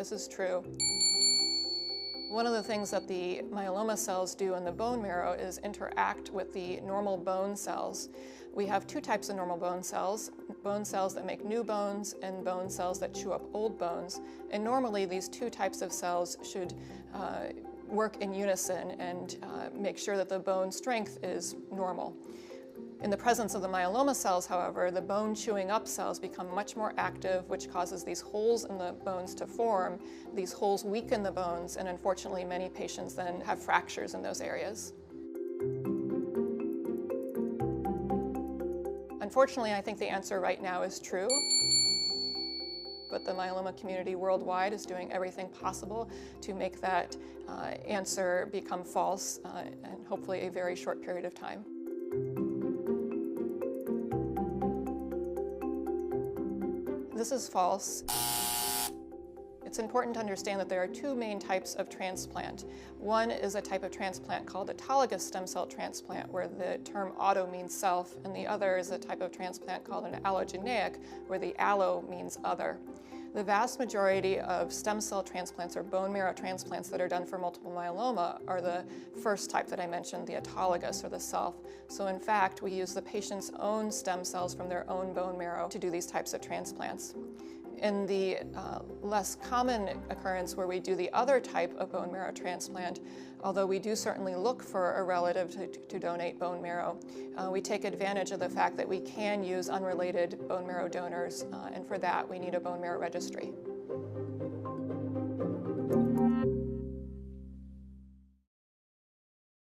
This is true. One of the things that the myeloma cells do in the bone marrow is interact with the normal bone cells. We have two types of normal bone cells that make new bones and bone cells that chew up old bones. And normally these two types of cells should work in unison and make sure that the bone strength is normal. In the presence of the myeloma cells, however, the bone chewing up cells become much more active, which causes these holes in the bones to form. These holes weaken the bones, and unfortunately many patients then have fractures in those areas. Unfortunately, I think the answer right now is true, but the myeloma community worldwide is doing everything possible to make that answer become false in hopefully a very short period of time. This is false. It's important to understand that there are two main types of transplant. One is a type of transplant called autologous stem cell transplant, where the term auto means self, and the other is a type of transplant called an allogeneic, where the allo means other. The vast majority of stem cell transplants or bone marrow transplants that are done for multiple myeloma are the first type that I mentioned, the autologous or the self. So in fact, we use the patient's own stem cells from their own bone marrow to do these types of transplants. In the less common occurrence where we do the other type of bone marrow transplant, although we do certainly look for a relative to donate bone marrow, we take advantage of the fact that we can use unrelated bone marrow donors, and for that we need a bone marrow registry.